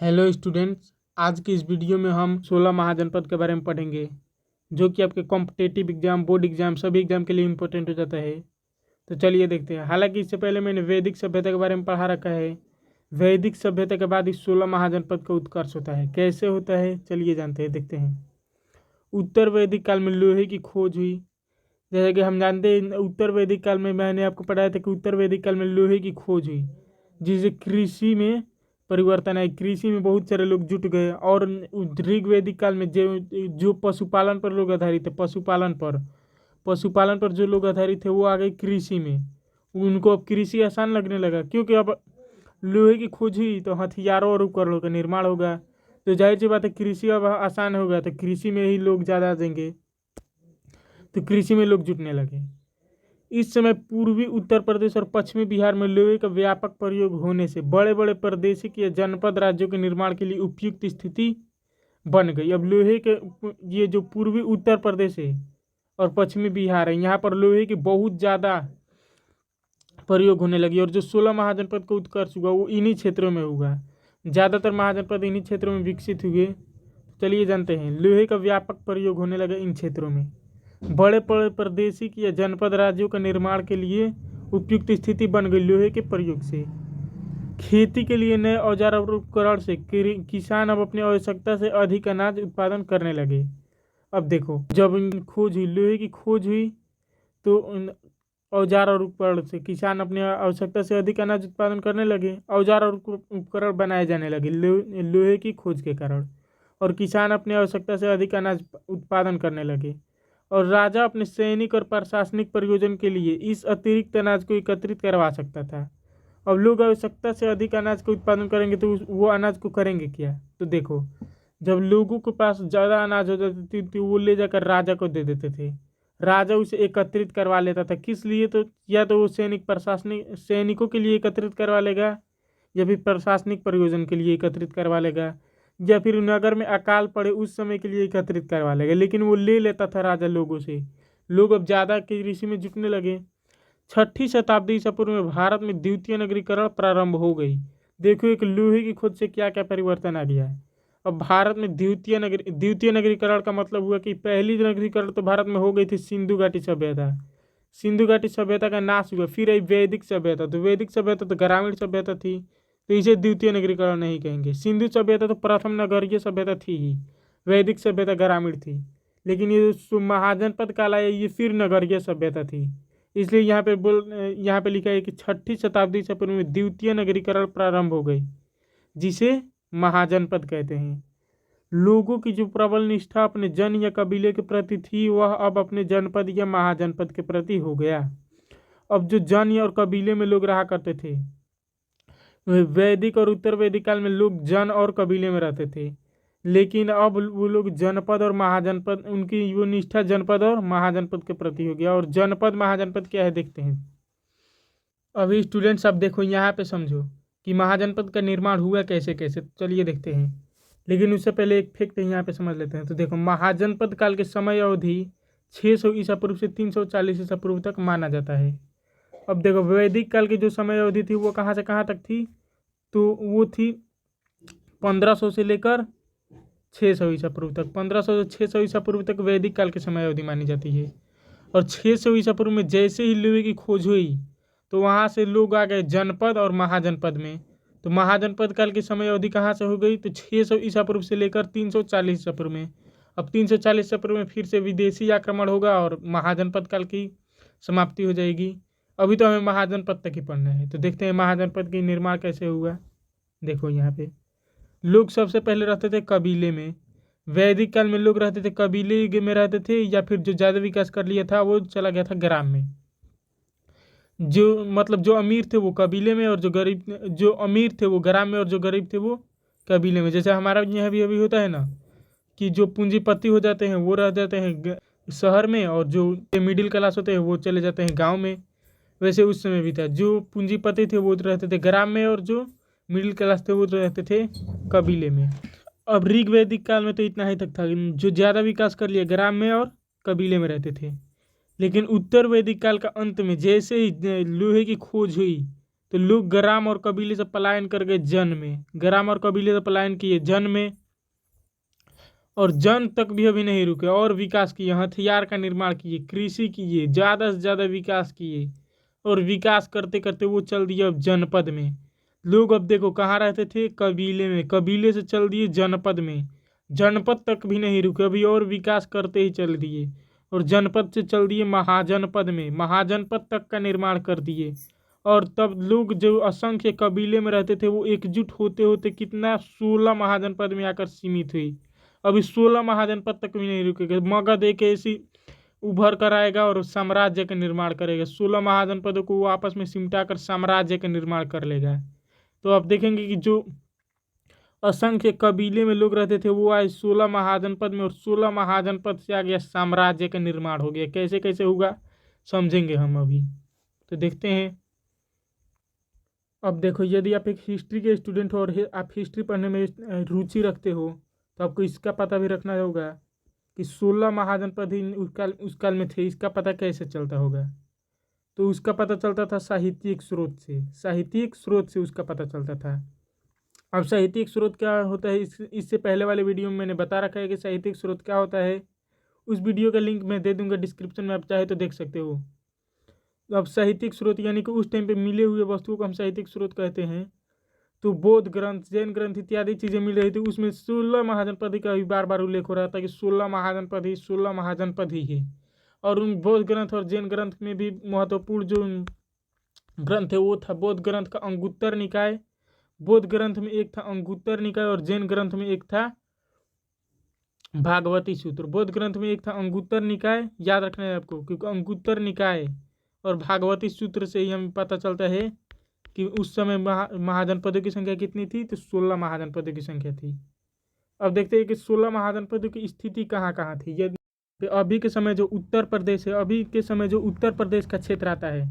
Hello students, आज की इस वीडियो में हम 16 महाजनपद के बारे में पढ़ेंगे जो कि आपके कॉम्पिटिटिव एग्जाम, बोर्ड एग्जाम, सभी एग्जाम के लिए इम्पोर्टेंट हो जाता है। तो चलिए देखते हैं। हालांकि इससे पहले मैंने वैदिक सभ्यता के बारे में पढ़ा रखा है। वैदिक सभ्यता के बाद इस 16 महाजनपद का उत्कर्ष होता है। कैसे होता है चलिए जानते हैं, देखते हैं। उत्तर वैदिक काल में लोहे की खोज हुई। जैसे कि हम जानते हैं उत्तर वैदिक काल में मैंने आपको पढ़ाया था कि उत्तर वैदिक काल में लोहे की खोज हुई, जिससे कृषि में परिवर्तन आए। कृषि में बहुत सारे लोग जुट गए। और ऋग्वेदिक काल में जो पशुपालन पर लोग आधारित थे, पशुपालन पर जो लोग आधारित थे वो आ गए कृषि में। उनको अब कृषि आसान लगने लगा, क्योंकि अब लोहे की खोज हुई तो हथियारों और उपकरणों का निर्माण होगा। तो जाहिर सी बात है कृषि अब आसान हो गया, तो कृषि में ही लोग ज़्यादा आ जाएंगे। तो कृषि में लोग जुटने लगे। इस समय पूर्वी उत्तर प्रदेश और पश्चिमी बिहार में लोहे का व्यापक प्रयोग होने से बड़े बड़े प्रादेशिक या जनपद राज्यों के निर्माण के लिए उपयुक्त स्थिति बन गई। अब लोहे के ये जो पूर्वी उत्तर प्रदेश है और पश्चिमी बिहार है, यहाँ पर लोहे की बहुत ज़्यादा प्रयोग होने लगी। और जो 16 महाजनपद का उत्कर्ष हुआ वो इन्हीं क्षेत्रों में हुआ। ज़्यादातर महाजनपद इन्हीं क्षेत्रों में विकसित हुए। चलिए जानते हैं। लोहे का व्यापक प्रयोग होने लगा इन क्षेत्रों में। बड़े बड़े प्रादेशिक या जनपद राज्यों का निर्माण के लिए उपयुक्त स्थिति बन गई लोहे के प्रयोग से। खेती के लिए नए औजार और उपकरण से किसान अब अपनी आवश्यकता से अधिक अनाज उत्पादन करने लगे। अब देखो, जब खोज हुई, लोहे की खोज हुई, तो औजार और उपकरण से किसान अपनी आवश्यकता से अधिक अनाज उत्पादन करने लगे। औजार और उपकरण बनाए जाने लगे लोहे की खोज के कारण, और किसान अपनी आवश्यकता से अधिक अनाज उत्पादन करने लगे। और राजा अपने सैनिक और प्रशासनिक प्रयोजन के लिए इस अतिरिक्त अनाज को एकत्रित करवा सकता था। अब लोग आवश्यकता से अधिक अनाज का उत्पादन करेंगे तो वो अनाज को करेंगे क्या? तो देखो, जब लोगों के पास ज़्यादा अनाज हो जाती थी तो वो ले जाकर राजा को दे देते थे। राजा उसे एकत्रित करवा लेता था। किस लिए? तो या तो वो सैनिकों के लिए एकत्रित करवा लेगा, या फिर प्रशासनिक प्रयोजन के लिए एकत्रित करवा लेगा, या फिर नगर में अकाल पड़े उस समय के लिए एकत्रित करवा लेगा। लेकिन वो ले लेता था राजा लोगों से। लोग अब ज़्यादा कृषि में जुटने लगे। 6ठी शताब्दी ईसा पूर्व में भारत में द्वितीय नगरीकरण प्रारंभ हो गई। देखो, एक लोहे की खोज से क्या क्या परिवर्तन आ गया है। अब भारत में द्वितीय नगरीकरण का मतलब हुआ कि पहली नगरीकरण तो भारत में हो गई थी सिंधु घाटी सभ्यता। सिंधु घाटी सभ्यता का नाश हुआ। फिर आई वैदिक सभ्यता। तो वैदिक सभ्यता तो ग्रामीण सभ्यता थी, तो इसे द्वितीय नगरीकरण नहीं कहेंगे। सिंधु सभ्यता तो प्रथम नगरीय सभ्यता थी ही, वैदिक सभ्यता ग्रामीण थी। लेकिन ये जो महाजनपद काल आया ये फिर नगरीय सभ्यता थी। इसलिए यहाँ पे लिखा है कि 6ठी शताब्दी ईसा पूर्व में द्वितीय नगरीकरण प्रारंभ हो गई, जिसे महाजनपद कहते हैं। लोगों की जो प्रबल निष्ठा अपने जन या कबीले के प्रति थी वह अब अपने जनपद या महाजनपद के प्रति हो गया। अब जो जन या और कबीले में लोग रहा करते थे, वैदिक और उत्तर वैदिक काल में लोग जन और कबीले में रहते थे, लेकिन अब वो लोग जनपद और महाजनपद, उनकी वो निष्ठा जनपद और महाजनपद के प्रति हो गया। और जनपद महाजनपद क्या है देखते हैं। अभी स्टूडेंट्स अब देखो, यहाँ पे समझो कि महाजनपद का निर्माण हुआ कैसे कैसे। चलिए देखते हैं, लेकिन उससे पहले एक फैक्ट यहाँ पे समझ लेते हैं। तो देखो, महाजनपद काल के समय अवधि 600 ईसा पूर्व से 340 ईसा पूर्व तक माना जाता है। अब देखो, वैदिक काल की जो समय अवधि थी वो कहाँ से कहाँ तक थी? तो वो थी 1500 से लेकर 600 ईसा पूर्व तक। 1500 से 600 ईसा पूर्व तक वैदिक काल की समय अवधि मानी जाती है। और 600 ईसा पूर्व में जैसे ही लोहे की खोज हुई तो वहाँ से लोग आ गए जनपद और महाजनपद में। तो महाजनपद काल की समय अवधि कहाँ से हो गई? तो 600 ईसा पूर्व से लेकर 340 ईसा पूर्व में। अब 340 ईसा पूर्व में फिर से विदेशी आक्रमण होगा और महाजनपद काल की समाप्ति हो जाएगी। अभी तो हमें महाजनपद तक ही पढ़ना है। तो देखते हैं महाजनपद की निर्माण कैसे हुआ। देखो, यहाँ पे लोग सबसे पहले रहते थे कबीले में। वैदिक काल में लोग रहते थे कबीले में रहते थे, या फिर जो ज़्यादा विकास कर लिया था वो चला गया था ग्राम में। जो मतलब जो अमीर थे वो कबीले में, और जो अमीर थे वो ग्राम में, और जो गरीब थे वो कबीले में। जैसे हमारा यहाँ भी अभी होता है ना कि जो पूंजीपति हो जाते हैं वो रह जाते हैं शहर में, और जो मिडिल क्लास होते हैं वो चले जाते हैं गाँव में। वैसे उस समय भी था, जो पूंजीपति थे वो रहते थे ग्राम में, और जो मिडिल क्लास थे वो रहते थे कबीले में। अब ऋग्वैदिक काल में तो इतना ही तक था, जो ज़्यादा विकास कर लिया ग्राम में और कबीले में रहते थे। लेकिन उत्तर वैदिक काल का अंत में जैसे ही लोहे की खोज हुई तो लोग ग्राम और कबीले से पलायन कर गए जन में, ग्राम और कबीले से पलायन किए जन में, और जन तक भी अभी नहीं रुके और विकास किए, हथियार का निर्माण किए, कृषि किए, ज़्यादा से ज़्यादा विकास किए, और विकास करते करते वो चल दिए अब जनपद में। लोग अब देखो कहाँ रहते थे, कबीले में, कबीले से चल दिए जनपद में, जनपद तक भी नहीं रुके अभी और विकास करते ही चल दिए, और जनपद से चल दिए महाजनपद में, महाजनपद तक का निर्माण कर दिए। और तब लोग जो असंख्य कबीले में रहते थे वो एकजुट होते होते कितना 16 महाजनपद में आकर सीमित हुई। अभी 16 महाजनपद तक भी नहीं रुकेगा, मगध एक ऐसी उभर कर आएगा और साम्राज्य का निर्माण करेगा, 16 महाजनपदों को वो आपस में सिमटा कर साम्राज्य का निर्माण कर लेगा। तो आप देखेंगे कि जो असंख्य कबीले में लोग रहते थे वो आए 16 महाजनपद में, और 16 महाजनपद से आ गया साम्राज्य का निर्माण हो गया। कैसे कैसे होगा समझेंगे हम अभी, तो देखते हैं। अब देखो, यदि आप एक हिस्ट्री के स्टूडेंट हो और आप हिस्ट्री पढ़ने में रुचि रखते हो तो आपको इसका पता भी रखना होगा कि 16 महाजनपद ही उस काल में थे। इसका पता कैसे चलता होगा, तो उसका पता चलता था साहित्यिक स्रोत से, साहित्यिक स्रोत से उसका पता चलता था। अब साहित्यिक स्रोत क्या होता है, इससे पहले वाले वीडियो में मैंने बता रखा है कि साहित्यिक स्रोत क्या होता है। उस वीडियो का लिंक मैं दे दूंगा डिस्क्रिप्शन में, आप चाहे तो देख सकते हो। तो अब साहित्यिक स्रोत यानी कि उस टाइम पे मिले हुए वस्तुओं को हम साहित्यिक स्रोत कहते हैं। तो बौद्ध ग्रंथ, जैन ग्रंथ इत्यादि चीज़ें मिल रही थी, उसमें 16 महाजनपद का भी बार बार उल्लेख हो रहा था कि 16 महाजनपद ही 16 महाजनपद ही है। और उन बौद्ध ग्रंथ और जैन ग्रंथ में भी महत्वपूर्ण जो ग्रंथ है वो था बौद्ध ग्रंथ का अंगुत्तर निकाय। बौद्ध ग्रंथ में एक था अंगुत्तर निकाय और जैन ग्रंथ में एक था भागवती सूत्र। बौद्ध ग्रंथ में एक था अंगुत्तर निकाय, याद रखना है आपको, क्योंकि अंगुत्तर निकाय और भागवती सूत्र से ही हमें पता चलता है कि उस समय महाजनपदों की संख्या कितनी थी, तो 16 महाजनपदों की संख्या थी। अब देखते हैं कि 16 महाजनपदों की स्थिति कहाँ कहाँ थी। यदि अभी के समय जो उत्तर प्रदेश है, अभी के समय जो उत्तर प्रदेश का क्षेत्र आता है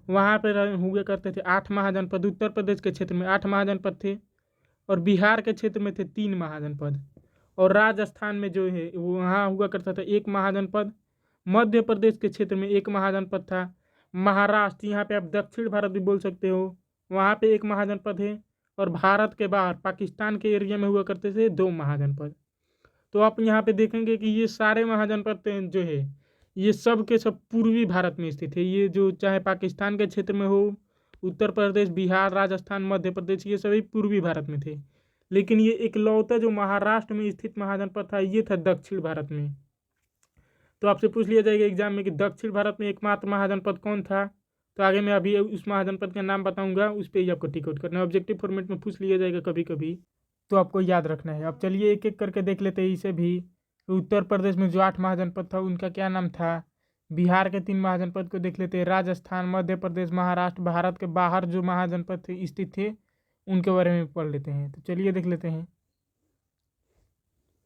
वहाँ पर हुआ करते थे 8 महाजनपद। उत्तर प्रदेश के क्षेत्र में 8 महाजनपद थे, और बिहार के क्षेत्र में थे 3 महाजनपद, और राजस्थान में जो है वो वहाँ हुआ करता था 1 महाजनपद। मध्य प्रदेश के क्षेत्र में 1 महाजनपद था। महाराष्ट्र, यहाँ पे आप दक्षिण भारत भी बोल सकते हो, वहाँ पे 1 महाजनपद है। और भारत के बाहर पाकिस्तान के एरिया में हुआ करते थे 2 महाजनपद। तो आप यहाँ पे देखेंगे कि ये सारे महाजनपद जो है ये सब के सब पूर्वी भारत में स्थित है। ये जो चाहे पाकिस्तान के क्षेत्र में हो, उत्तर प्रदेश, बिहार, राजस्थान, मध्य प्रदेश, ये सभी पूर्वी भारत में थे। लेकिन ये इकलौता जो महाराष्ट्र में स्थित महाजनपद था ये था दक्षिण भारत में। तो आपसे पूछ लिया जाएगा एग्जाम में कि दक्षिण भारत में एकमात्र महाजनपद कौन था, तो आगे मैं अभी उस महाजनपद का नाम बताऊंगा, उस पर ही आपको टिक आउट करना है। ऑब्जेक्टिव फॉर्मेट में पूछ लिया जाएगा कभी कभी, तो आपको याद रखना है। अब चलिए एक एक करके देख लेते हैं इसे भी। उत्तर प्रदेश में जो 8 महाजनपद था उनका क्या नाम था। बिहार के 3 महाजनपद को देख लेते हैं, राजस्थान, मध्य प्रदेश, महाराष्ट्र। भारत के बाहर जो महाजनपद थे स्थित थे उनके बारे में पढ़ लेते हैं, तो चलिए देख लेते हैं।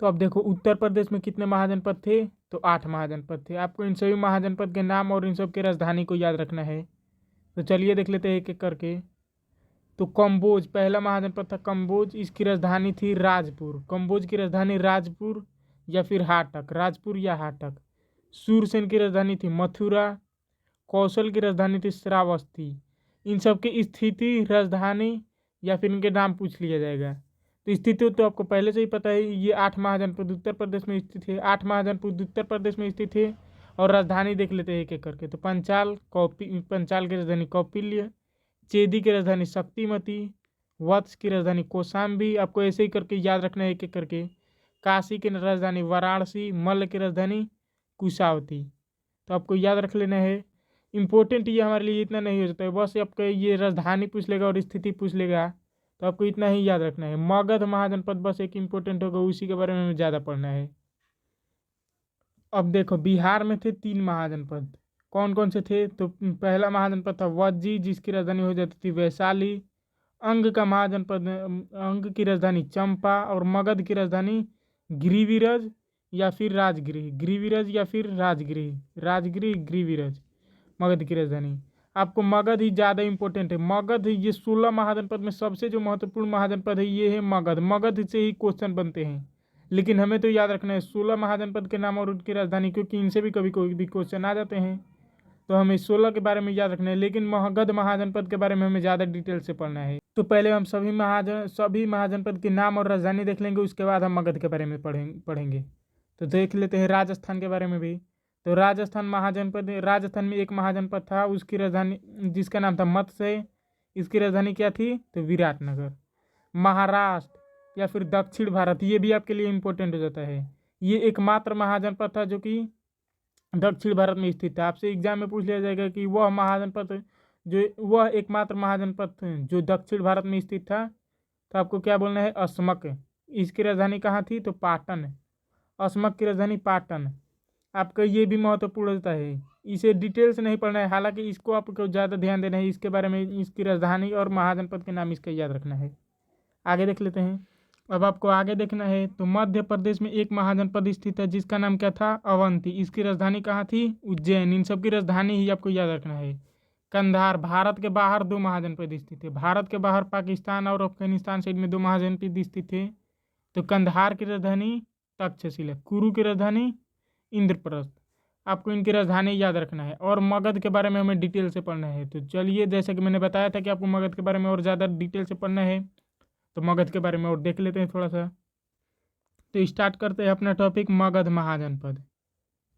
तो अब देखो उत्तर प्रदेश में कितने महाजनपद थे, तो 8 महाजनपद थे। आपको इन सभी महाजनपद के नाम और इन सब की राजधानी को याद रखना है। तो चलिए देख लेते हैं एक एक करके। तो कम्बोज पहला महाजनपद था, कम्बोज। इसकी राजधानी थी राजपुर। कम्बोज की राजधानी राजपुर या फिर हाटक, राजपुर या हाटक। सूरसेन की राजधानी थी मथुरा। कौशल की राजधानी थी श्रावस्ती। इन सब की स्थिति, राजधानी या फिर इनके नाम पूछ लिया जाएगा। तो स्थिति तो आपको पहले से ही पता है, ये 8 महाजनपद उत्तर प्रदेश में स्थित है। 8 महाजनपद उत्तर प्रदेश में स्थित है, और राजधानी देख लेते हैं एक एक करके। तो पंचाल की राजधानी कौपिल्य। चेदी की राजधानी शक्तिमती। वत्स की राजधानी कौशाम्बी। आपको ऐसे ही करके याद रखना है एक एक करके। काशी की राजधानी वाराणसी। मल्ल की राजधानी कुशावती। तो आपको याद रख लेना है। इम्पोर्टेंट ये हमारे लिए इतना नहीं हो जाता है, बस आपका ये राजधानी पूछ लेगा और स्थिति पूछ लेगा, तो आपको इतना ही याद रखना है। मगध महाजनपद बस एक इम्पोर्टेंट होगा, उसी के बारे में हमें ज़्यादा पढ़ना है। अब देखो बिहार में थे 3 महाजनपद, कौन कौन से थे। तो पहला महाजनपद था वज्जी, जिसकी राजधानी हो जाती थी वैशाली। अंग का महाजनपद, अंग की राजधानी चंपा। और मगध की राजधानी गिरिविरज या फिर राजगृह। गिरिविरज या फिर राजगृह, राजगृह गिरिविरज मगध की राजधानी। आपको मगध ही ज़्यादा इंपॉर्टेंट है। मगध ये 16 महाजनपद में सबसे जो महत्वपूर्ण महाजनपद है ये है मगध। मगध से ही क्वेश्चन बनते हैं, लेकिन हमें तो याद रखना है 16 महाजनपद के नाम और उनकी राजधानी, क्योंकि इनसे भी कभी कोई भी क्वेश्चन आ जाते हैं। तो हमें 16 के बारे में याद रखना है, लेकिन मगध महाजनपद के बारे में हमें ज़्यादा डिटेल से पढ़ना है। तो पहले हम सभी महाजनपद के नाम और राजधानी देख लेंगे, उसके बाद हम मगध के बारे में पढ़ेंगे। तो देख लेते हैं राजस्थान के बारे में भी। तो राजस्थान में एक महाजनपद था, उसकी राजधानी जिसका नाम था मत्स्य। इसकी राजधानी क्या थी? तो विराटनगर। महाराष्ट्र या फिर दक्षिण भारत, ये भी आपके लिए इम्पोर्टेंट हो जाता है। ये एकमात्र महाजनपद था जो कि दक्षिण भारत में स्थित था। आपसे एग्जाम में पूछ लिया जाएगा कि वह एकमात्र महाजनपद जो दक्षिण भारत में स्थित था, तो आपको क्या बोलना है? अस्मक। इसकी राजधानी कहाँ थी? तो पाटन। अस्मक की राजधानी पाटन। आपका ये भी महत्वपूर्ण होता है, इसे डिटेल से नहीं पढ़ना है, हालांकि इसको आपको ज़्यादा ध्यान देना है, इसके बारे में, इसकी राजधानी और महाजनपद के नाम इसका याद रखना है। आगे देख लेते हैं। अब आपको आगे देखना है तो मध्य प्रदेश में एक महाजनपद स्थित है जिसका नाम क्या था? अवंती। इसकी राजधानी कहाँ थी? उज्जैन। इन सब की राजधानी ही आपको याद रखना है। कंधार। भारत के बाहर 2 महाजनपद स्थित है। भारत के बाहर पाकिस्तान और अफगानिस्तान साइड में 2 महाजनपद स्थित है। तो कंधार की राजधानी तक्षशिला, कुरु की राजधानी इंद्रप्रस्थ। आपको इनकी राजधानी याद रखना है, और मगध के बारे में हमें डिटेल से पढ़ना है। तो चलिए, जैसे कि मैंने बताया था कि आपको मगध के बारे में और ज़्यादा डिटेल से पढ़ना है, तो मगध के बारे में और देख लेते हैं थोड़ा सा। तो स्टार्ट करते हैं अपना टॉपिक, मगध महाजनपद।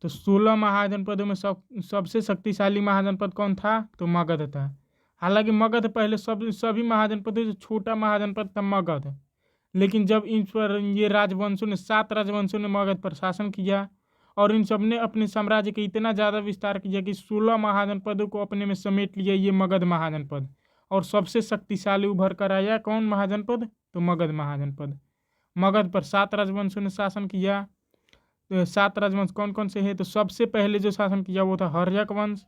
तो 16 महाजनपदों में सबसे शक्तिशाली महाजनपद कौन था? तो मगध था। हालांकि मगध पहले सभी महाजनपदों से छोटा महाजनपद था मगध, लेकिन जब इन पर ये राजवंशों ने 7 राजवंशों ने मगध पर शासन किया, और इन सब ने अपने साम्राज्य का इतना ज़्यादा विस्तार किया कि 16 महाजनपदों को अपने में समेट लिया ये मगध महाजनपद। और सबसे शक्तिशाली उभर कर आया कौन महाजनपद? तो मगध महाजनपद। मगध पर 7 राजवंशों ने शासन किया। तो 7 राजवंश कौन कौन से हैं? तो सबसे पहले जो शासन किया वो था हर्यक वंश।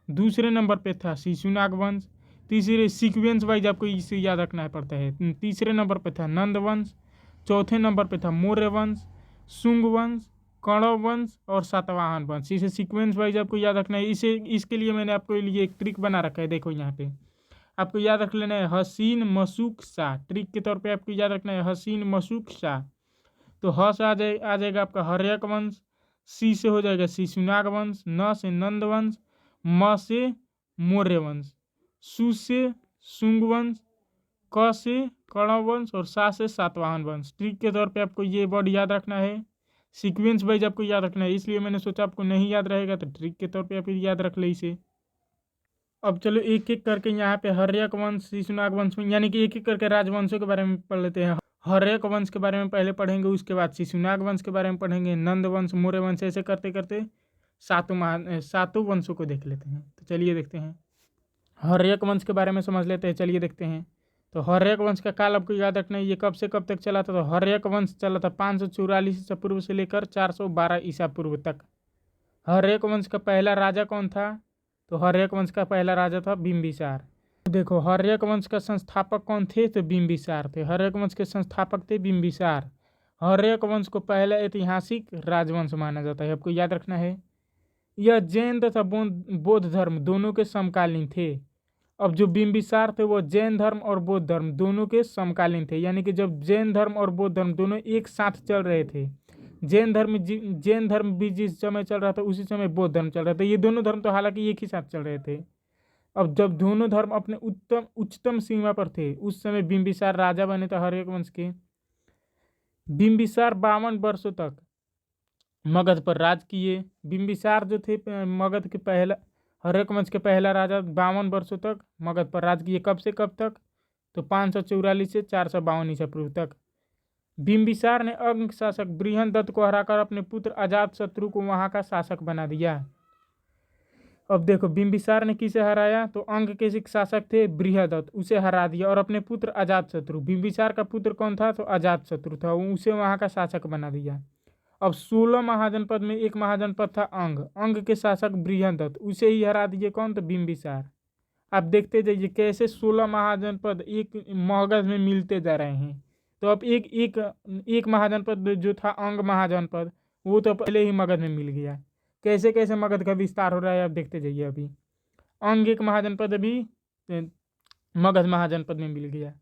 दूसरे नंबर पे था शिशुनाग वंश। तीसरे सीक्वेंस वाइज आपको इसे याद रखना पड़ता है। तीसरे नंबर पे था नंद वंश। चौथे नंबर पे था मौर्य वंश, शुंग वंश, कण्व वंश और सातवाहन वंश। इसे सीक्वेंस वाइज आपको याद रखना है। इसके लिए मैंने आपको लिए एक ट्रिक बना रखा है। देखो यहाँ पे आपको याद रख लेना है हसीन मशूक शाह। ट्रिक के तौर पे आपको याद रखना है हसीन मशूक शाह। तो ह से आ जाएगा आपका हर्यक वंश, सी से हो जाएगा शिशुनाग वंश, न से नंद वंश, म से मौर्य वंश, सु से शुंग वंश, क से कण्व वंश और सा से सातवाहन वंश। ट्रिक के तौर पे आपको ये वर्ड याद रखना है। सीक्वेंस वाइज आपको याद रखना है, इसलिए मैंने सोचा आपको नहीं याद रहेगा तो ट्रिक के तौर पे आप याद रख ले इसे। अब चलो एक एक करके यहाँ पे हर्यक वंश, शिशुनाग वंश में, यानी कि एक एक करके राजवंशों के बारे में पढ़ लेते हैं। हर्यक वंश के बारे में पहले पढ़ेंगे, उसके बाद शिशुनाग वंश के बारे में पढ़ेंगे, नंद वंश, मौर्य वंश, ऐसे करते करते सातों वंशों को देख लेते हैं। तो चलिए देखते हैं। हर्यक वंश के बारे में समझ लेते हैं, चलिए देखते हैं। तो हर्यक वंश का काल आपको याद रखना है, ये कब से कब तक चला था? तो हर्यक वंश चला था 544 ईसा पूर्व से लेकर 412 ईसा पूर्व तक। हर्यक वंश का पहला राजा कौन था? तो हर्यक वंश का पहला राजा था बिंबिसार। देखो हर्यक वंश का संस्थापक कौन थे? तो बिंबिसार थे। हर्यक वंश के संस्थापक थे बिंबिसार। हर्यक वंश को पहला ऐतिहासिक राजवंश माना जाता है, आपको याद रखना है। यह जैन तथा बौद्ध धर्म दोनों के समकालीन थे। अब जो बिंबिसार थे वो जैन धर्म और बौद्ध धर्म दोनों के समकालीन थे, यानी कि जब जैन धर्म और बौद्ध धर्म दोनों एक साथ चल रहे थे, जैन धर्म भी जिस समय चल रहा था उसी समय बौद्ध धर्म चल रहा था। ये दोनों धर्म तो हालांकि एक ही साथ चल रहे थे। अब जब दोनों धर्म अपने उच्चतम सीमा पर थे, उस समय बिंबिसार राजा बने थे हर्यक वंश के। बिंबिसार 52 वर्षों तक मगध पर राज किए। बिंबिसार जो थे मगध के पहला हर्यक वंश के पहला राजा 52 वर्षों तक मगध पर राज किए। कब से कब तक? तो 544 से 452 ईसा पूर्व तक। बिंबिसार ने अंग शासक बृहनदत्त को हराकर अपने पुत्र अजातशत्रु को वहां का शासक बना दिया। अब देखो बिंबिसार ने किसे हराया? तो अंग के शासक थे बृहदत्त, उसे हरा दिया और अपने पुत्र अजातशत्रु, बिंबिसार का पुत्र कौन था? तो अजातशत्रु था, उसे वहां का शासक बना दिया। अब 16 महाजनपद में एक महाजनपद था अंग के शासक बृहदत्त, उसे ही हरा दिए कौन? तो बिंबिसार। आप देखते जाइए कैसे 16 महाजनपद एक मगध में मिलते जा रहे हैं। तो अब एक महाजनपद जो था अंग महाजनपद, वो तो पहले ही मगध में मिल गया। कैसे कैसे मगध का विस्तार हो रहा है आप देखते जाइए। अभी अंग एक महाजनपद अभी मगध महाजनपद में मिल गया।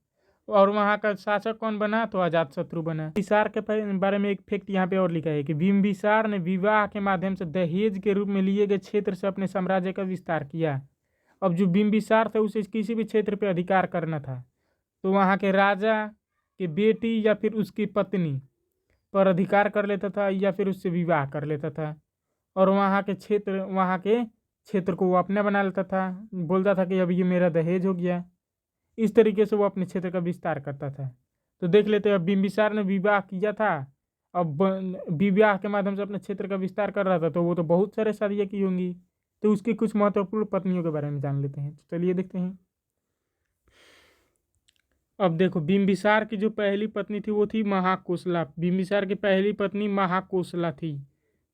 और वहाँ का शासक कौन बना? तो अजातशत्रु बना। बिम्बिसार के बारे में एक फैक्ट यहाँ पे और लिखा है कि बिम्बिसार ने विवाह के माध्यम से दहेज के रूप में लिए गए क्षेत्र से अपने साम्राज्य का विस्तार किया। अब जो बिम्बिसार था उसे किसी भी क्षेत्र पर अधिकार करना था तो वहाँ के राजा के बेटी या फिर उसकी पत्नी पर अधिकार कर लेता था या फिर उससे विवाह कर लेता था और वहाँ के क्षेत्र को वो अपना बना लेता था। बोलता था कि अब ये मेरा दहेज हो गया। इस तरीके से वो अपने क्षेत्र का विस्तार करता था। तो देख लेते हैं, अब बिम्बिसार ने विवाह किया था, अब विवाह के माध्यम से अपने क्षेत्र का विस्तार कर रहा था तो वो तो बहुत सारे शादियाँ की होंगी। तो उसकी कुछ महत्वपूर्ण पत्नियों के बारे में जान लेते हैं। तो चलिए देखते हैं। अब देखो, बिम्बिसार की जो पहली पत्नी थी वो थी महाकोसला। बिम्बिसार की पहली पत्नी महाकोसला थी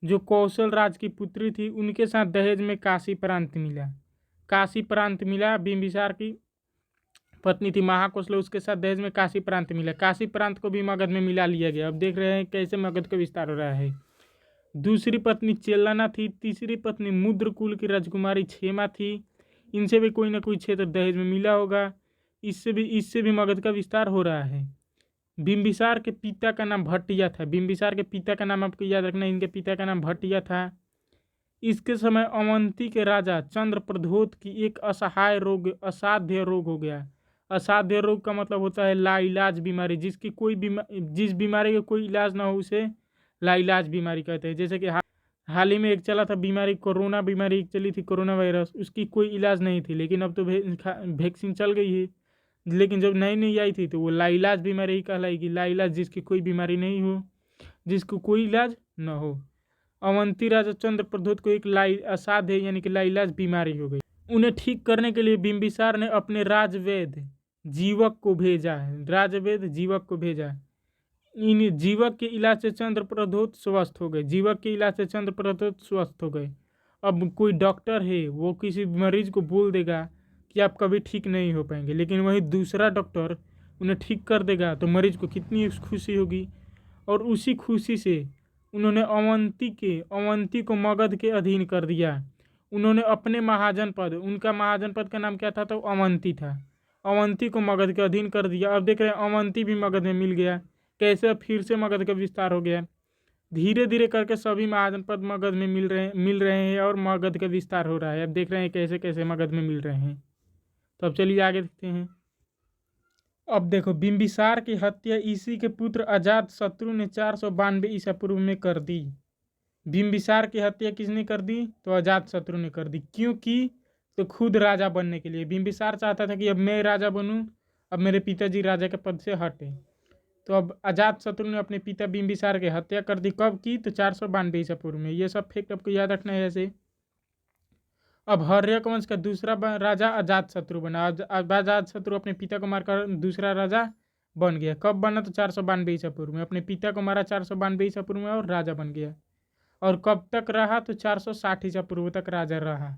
जो कौशल राज की पुत्री थी। उनके साथ दहेज में काशी प्रांत मिला। काशी प्रांत मिला। बिम्बिसार की पत्नी थी महाकोसला, उसके साथ दहेज में काशी प्रांत मिला। काशी प्रांत को भी मगध में मिला लिया गया। अब देख रहे हैं कैसे मगध का विस्तार हो रहा है। दूसरी पत्नी चेल्लाना थी। तीसरी पत्नी मुद्रकुल की राजकुमारी क्षेमा थी। इनसे भी कोई ना कोई क्षेत्र दहेज में मिला होगा। इससे भी मगध का विस्तार हो रहा है। बिम्बिसार के पिता का नाम भट्टिया था। बिम्बिसार के पिता का नाम आपको याद रखना, इनके पिता का नाम भट्टिया था। इसके समय अवंती के राजा चंद्रप्रद्योत की एक असाध्य रोग हो गया। असाध्य रोग का मतलब होता है लाइलाज बीमारी, जिस बीमारी का कोई इलाज ना हो उसे लाइलाज बीमारी कहते हैं। जैसे कि हाल ही में एक चला था बीमारी, कोरोना बीमारी एक चली थी, कोरोना वायरस, उसकी कोई इलाज नहीं थी, लेकिन अब तो वैक्सीन चल गई है। लेकिन जब नई नई आई थी तो वो लाइलाज बीमारी ही कहलाएगी। लाइलाज जिसकी कोई बीमारी नहीं हो, जिसको कोई इलाज न हो। अवंती राजा चंद्रप्रद्योत को एक असाध्य यानी कि लाइलाज बीमारी हो गई। उन्हें ठीक करने के लिए बिम्बिसार ने अपने राजवैद्य जीवक को भेजा। इन जीवक के इलाज से चंद्रप्रद्योत स्वस्थ हो गए। अब कोई डॉक्टर है वो किसी मरीज को बोल देगा कि आप कभी ठीक नहीं हो पाएंगे, लेकिन वही दूसरा डॉक्टर उन्हें ठीक कर देगा तो मरीज को कितनी खुशी होगी। और उसी खुशी से उन्होंने अवंती को मगध के अधीन कर दिया। उन्होंने अपने उनका महाजनपद का नाम क्या था? तो अवंती था। अवंती को मगध के अधीन कर दिया। अब देख रहे हैं अवंती भी मगध में मिल गया। कैसे फिर से मगध का विस्तार हो गया। धीरे धीरे करके सभी महाजनपद मगध में मिल रहे हैं और मगध का विस्तार हो रहा है। अब देख रहे हैं कैसे कैसे मगध में मिल रहे हैं। तो अब चलिए आगे देखते हैं। अब देखो, बिम्बिसार की हत्या इसी के पुत्र अजातशत्रु ने 492 ईसा पूर्व में कर दी। बिम्बिसार की हत्या किसने कर दी? तो अजातशत्रु ने कर दी। क्यों की? तो खुद राजा बनने के लिए। बिम्बिसार चाहता था कि अब मैं राजा बनूं, अब मेरे पिताजी राजा के पद से हटे। तो अब अजातशत्रु ने अपने पिता बिम्बिसार की हत्या कर दी। कब की? तो 492 ईसा पूर्व में। ये सब फैक्ट आपको याद रखना है ऐसे। अब हर्यक वंश का दूसरा राजा अजातशत्रु बना। अजातशत्रु अपने पिता को मारकर दूसरा राजा बन गया। कब बना? तो 492 ईसा पूर्व में। अपने पिता को मारा 492 ईसा पूर्व में और राजा बन गया। और कब तक रहा? तो 460 ईसा पूर्व तक राजा रहा।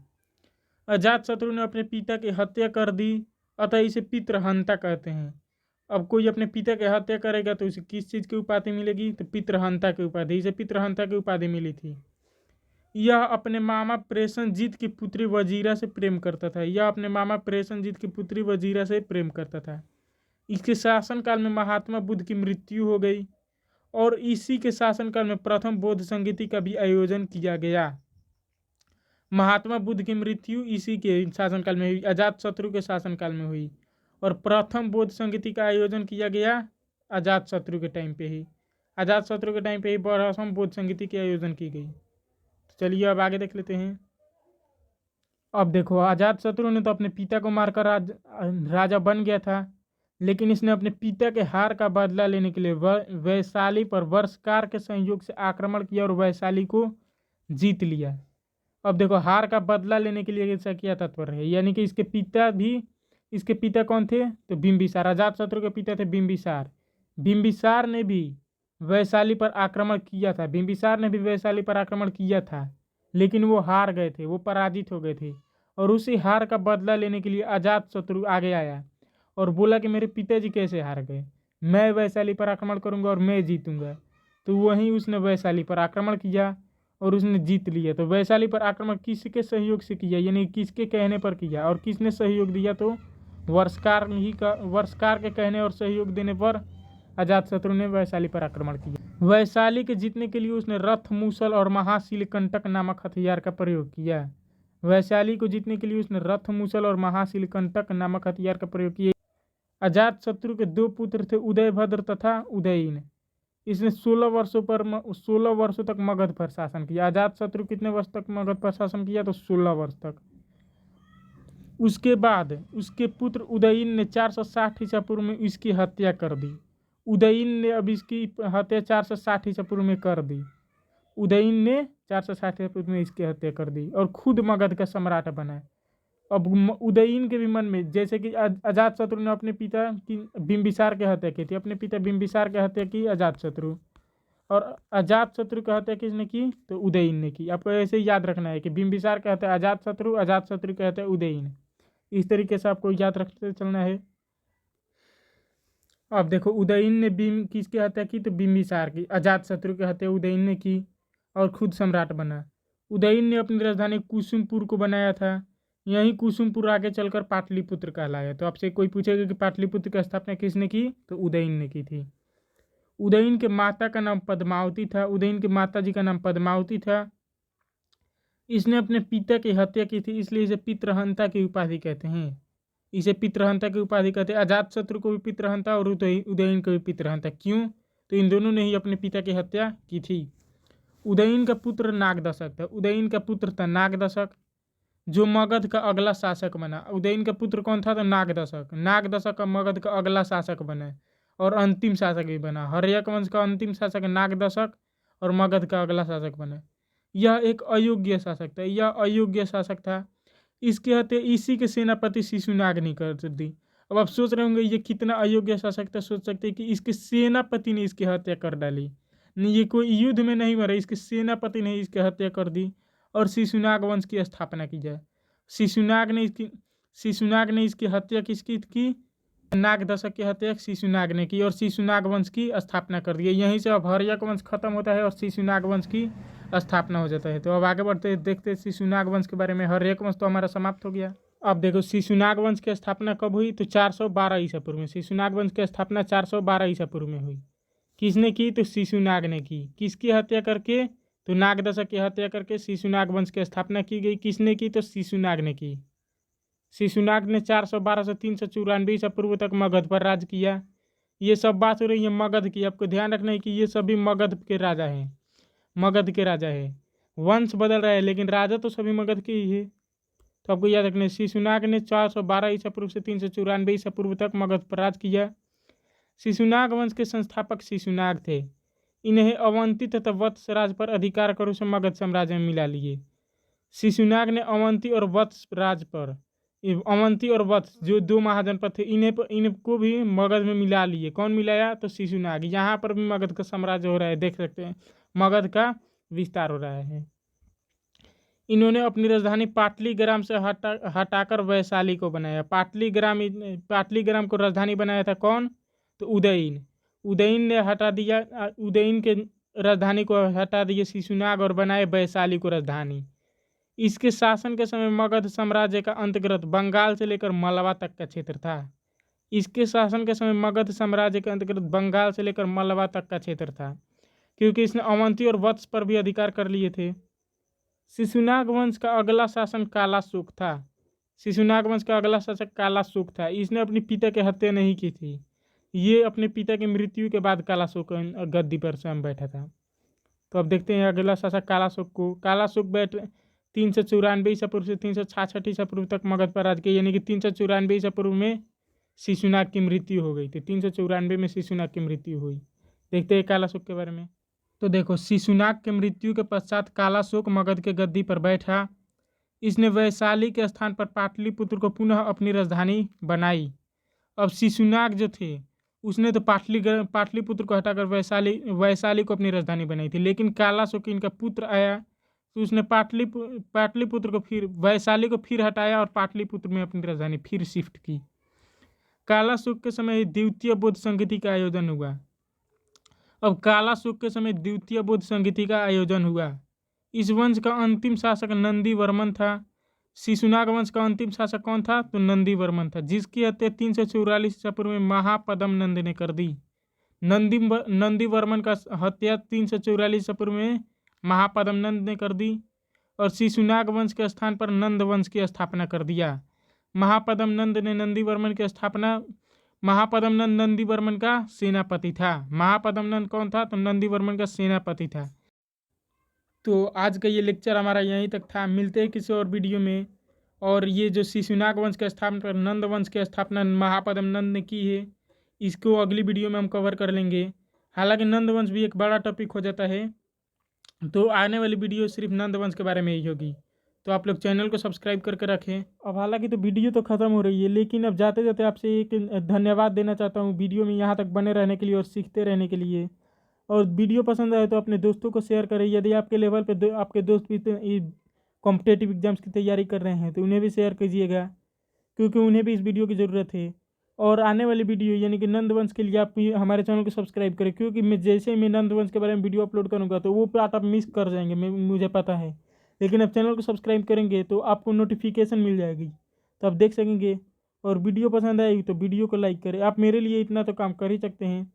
अजातशत्रु ने अपने पिता की हत्या कर दी, अतः इसे पितृहंता कहते हैं। अब कोई अपने पिता की हत्या करेगा तो उसे किस चीज़ की उपाधि मिलेगी? तो पितृहंता की उपाधि। इसे पितृहंता की उपाधि मिली थी। यह अपने मामा प्रेषणजीत की पुत्री वजीरा से प्रेम करता था। इसके शासनकाल में महात्मा बुद्ध की मृत्यु हो गई और इसी के शासनकाल में प्रथम बौद्ध संगीति का भी आयोजन किया गया। महात्मा बुद्ध की मृत्यु इसी के शासनकाल में हुई, अजातशत्रु के शासनकाल में हुई। और प्रथम बौद्ध संगीति का आयोजन किया गया अजातशत्रु के टाइम पे ही। प्रथम बौद्ध संगीति की आयोजन की गई। चलिए अब आगे देख लेते हैं। अब देखो, अजातशत्रु ने तो अपने पिता को मारकर राजा बन गया था, लेकिन इसने अपने पिता के हार का बदला लेने के लिए वैशाली पर वर्षकार के सहयोग से आक्रमण किया और वैशाली को जीत लिया। अब देखो, हार का बदला लेने के लिए ऐसा क्या तत्पर है, यानी कि इसके पिता कौन थे? तो बिम्बिसार। अजातशत्रु के पिता थे बिम्बिसार। बिम्बिसार ने भी वैशाली पर आक्रमण किया था, लेकिन वो हार गए थे, वो पराजित हो गए थे। और उसी हार का बदला लेने के लिए अजातशत्रु आगे आया और बोला कि मेरे पिताजी कैसे हार गए, मैं वैशाली पर आक्रमण करूंगा और मैं जीतूंगा। तो वहीं उसने वैशाली पर आक्रमण किया और उसने जीत लिया। तो वैशाली पर आक्रमण किसके सहयोग से किया, यानी किसके कहने पर किया, और किसने सहयोग दिया? तो वर्षकार के कहने और सहयोग देने पर अजातशत्रु ने वैशाली पर आक्रमण किया। वैशाली के जीतने के लिए उसने रथ, मूसल और महाशिलकंटक नामक हथियार का प्रयोग किया। वैशाली को जीतने के लिए उसने रथ, मूसल और महाशिलकंटक नामक हथियार का प्रयोग किया। अजातशत्रु के 2 पुत्र थे, उदयभद्र तथा उदयीन। इसने 16 वर्षों तक मगध पर शासन किया। अजातशत्रु कितने वर्ष तक मगध पर शासन किया? तो 16 वर्ष तक। उसके बाद उसके पुत्र उदयीन ने 460 ईसा पूर्व में इसकी हत्या कर दी। उदयीन ने अब इसकी हत्या 460 ईसा पूर्व में कर दी। उदयीन ने 460 ईसा पूर्व में इसकी हत्या कर दी और खुद मगध का सम्राट बना। अब उदयीन के भी मन में, जैसे कि अजातशत्रु ने अपने पिता की बिंबिसार की हत्या की थी, अपने पिता बिंबिसार की हत्या की अजातशत्रु, और अजातशत्रु की हत्या किसने की? तो उदयीन ने की। आपको ऐसे ही याद रखना है कि बिंबिसार की हत्या अजातशत्रु, अजातशत्रु की हत्या उदयीन। इस तरीके से आपको याद रखते चलना है। अब देखो, उदयीन ने किसकी हत्या की? तो बिंबिसार की। अजातशत्रु की हत्या उदयीन ने की और खुद सम्राट बना। उदयीन ने अपनी राजधानी कुसुमपुर को बनाया था। यही कुसुमपुर आगे चलकर पाटलिपुत्र कहलाया। तो आपसे कोई पूछेगा कि पाटलिपुत्र की स्थापना किसने की? तो उदयीन ने की थी। उदयीन के माता का नाम पद्मावती था। उदयीन के माता जी का नाम पद्मावती था। इसने अपने पिता की हत्या की थी, इसलिए इसे पितृहंता की उपाधि कहते हैं। इसे पितृहंता की उपाधि कहते हैं। अजातशत्रु को भी पितृहंता और उदयीन को भी पितृहंता। क्यों? तो इन दोनों ने ही अपने पिता की हत्या की थी। उदयीन का पुत्र नागदशक था। उदयीन का पुत्र था नागदशक, जो मगध का अगला शासक बना। उदयीन का पुत्र कौन था? तो नागदशक। नागदशक का मगध का अगला शासक बना और अंतिम शासक भी बना। हर्यक वंश का अंतिम शासक नागदशक और मगध का अगला शासक बना। यह एक अयोग्य शासक था। इसकी हत्या इसी के सेनापति शिशुनाग ने कर दी। अब आप सोच रहे होंगे ये कितना अयोग्य शासक था। सोच सकते हैं कि इसके सेनापति ने इसकी हत्या कर डाली। ये कोई युद्ध में नहीं मरा, इसके सेनापति ने इसकी हत्या कर दी और शिशुनाग वंश की स्थापना की जाए। शिशुनाग ने इसकी हत्या किसकी की? नागदशक की हत्या शिशुनाग ने की और शिशुनाग वंश की स्थापना कर दी। यहीं से अब हर्यक वंश खत्म होता है और शिशुनाग वंश की स्थापना हो जाता है। तो अब आगे बढ़ते देखते शिशुनाग वंश के बारे में। हर्यक वंश तो हमारा समाप्त हो गया। अब देखो, शिशुनाग वंश की स्थापना कब हुई? तो 412 ईसा पूर्व में। शिशुनाग वंश की स्थापना 412 ईसा पूर्व में हुई। किसने की? तो शिशुनाग ने की। किसकी हत्या करके? तो नागदशक की हत्या करके शिशुनाग वंश की स्थापना की गई। किसने की? तो शिशुनाग ने की। शिशुनाग ने 412 से 394 ईसा पूर्व तक मगध पर राज किया। ये सब बात हो रही है मगध की। आपको ध्यान रखना है कि ये सभी मगध के राजा हैं। मगध के राजा है। वंश बदल रहा है लेकिन राजा तो सभी मगध के ही है। तो आपको याद रखना है, शिशुनाग ने 412 ईसा पूर्व से 394 ईसा पूर्व तक मगध पर राज किया। शिशुनाग वंश के संस्थापक शिशुनाग थे। इन्हें अवंती तथा वत्स राज पर अधिकार करो से मगध साम्राज्य में मिला लिए। शिशुनाग ने अवंती और वत्स राज पर, अवंती और वत्स जो 2 महाजनपद थे, इनको भी मगध में मिला लिए। कौन मिलाया? तो शिशुनाग। यहाँ पर भी मगध का साम्राज्य हो रहा है, देख सकते हैं मगध का विस्तार हो रहा है। इन्होंने अपनी राजधानी पाटलीग्राम से हटाकर वैशाली को बनाया। पाटलीग्राम को राजधानी बनाया था कौन? तो उदयीन। उदयीन के राजधानी को हटा दिए शिशुनाग और बनाए वैशाली को राजधानी। इसके शासन के समय मगध साम्राज्य का अंतर्गत बंगाल से लेकर मलवा तक का क्षेत्र था। इसके शासन के समय मगध साम्राज्य के अंतर्गत बंगाल से लेकर मलवा तक का क्षेत्र था, क्योंकि इसने अवंती और वत्स पर भी अधिकार कर लिए थे। शिशुनाग वंश का अगला शासन कालाशोक था। शिशुनाग वंश का अगला शासक कालाशोक था। इसने अपने पिता की हत्या नहीं की थी। ये अपने पिता की मृत्यु के बाद कालाशोक गद्दी पर स्वयं बैठा था। तो अब देखते हैं अगला शासक कालाशोक को। कालाशोक 394 ईसा पूर्व से 366 ईसा पूर्व तक मगध पर राज किया, यानी कि 394 ईसा पूर्व में शिशुनाग की मृत्यु हो गई थी। 394 में शिशुनाग की मृत्यु हुई। देखते हैं कालाशोक के बारे में। तो देखो, शिशुनाग के मृत्यु के पश्चात कालाशोक मगध के गद्दी पर बैठा। इसने वैशाली के स्थान पर पाटलिपुत्र को पुनः अपनी राजधानी बनाई। अब शिशुनाग जो थे उसने तो पाटलिपुत्र को हटाकर वैशाली को अपनी राजधानी बनाई थी, लेकिन कालाशोक इनका पुत्र आया तो उसने पाटलिपुत्र को फिर वैशाली को फिर हटाया और पाटलिपुत्र में अपनी राजधानी फिर शिफ्ट की। कालाशोक के समय द्वितीय बौद्ध संगीति का आयोजन हुआ। अब कालाशोक के समय द्वितीय बौद्ध संगीति का आयोजन हुआ। इस वंश का अंतिम शासक नंदी वर्मन था। शिशुनाग वंश का अंतिम शासक कौन था? तो नंदी वर्मन था, जिसकी हत्या 344 ईसा पूर्व में महापद्म नंद ने कर दी। नंदी वर्मन का हत्या 344 ईसा पूर्व में महापद्म नंद ने कर दी और शिशुनाग वंश के स्थान पर नंद वंश की स्थापना कर दिया। महापद्म नंद ने नंदी वर्मन की स्थापना महापद्म नंद नंदी वर्मन का सेनापति था। महापद्म नंद कौन था? तो नंदी वर्मन का सेनापति था। तो आज का ये लेक्चर हमारा यहीं तक था। मिलते हैं किसी और वीडियो में। और ये जो शिशुनाग वंश की स्थापना पर नंद वंश की स्थापना महापद्म नंद ने की है, इसको अगली वीडियो में हम कवर कर लेंगे। हालांकि नंद वंश भी एक बड़ा टॉपिक हो जाता है, तो आने वाली वीडियो सिर्फ नंद वंश के बारे में ही होगी। तो आप लोग चैनल को सब्सक्राइब करके रखें। अब हालांकि तो वीडियो तो ख़त्म हो रही है, लेकिन अब जाते जाते आपसे एक धन्यवाद देना चाहता हूँ वीडियो में यहाँ तक बने रहने के लिए और सीखते रहने के लिए। और वीडियो पसंद आए तो अपने दोस्तों को शेयर करें। यदि आपके लेवल पे आपके दोस्त भी कॉम्पिटेटिव एग्जाम्स की तैयारी कर रहे हैं तो उन्हें भी शेयर कीजिएगा, क्योंकि उन्हें भी इस वीडियो की ज़रूरत है। और आने वाली वीडियो यानी कि नंद वंश के लिए आप हमारे चैनल को सब्सक्राइब करें, क्योंकि मैं जैसे ही मैं नंद वंश के बारे में वीडियो अपलोड करूँगा तो वो पार्ट आप मिस कर जाएंगे, मुझे पता है। लेकिन अब चैनल को सब्सक्राइब करेंगे तो आपको नोटिफिकेशन मिल जाएगी, तो आप देख सकेंगे। और वीडियो पसंद आएगी तो वीडियो को लाइक करें। आप मेरे लिए इतना तो काम कर ही सकते हैं।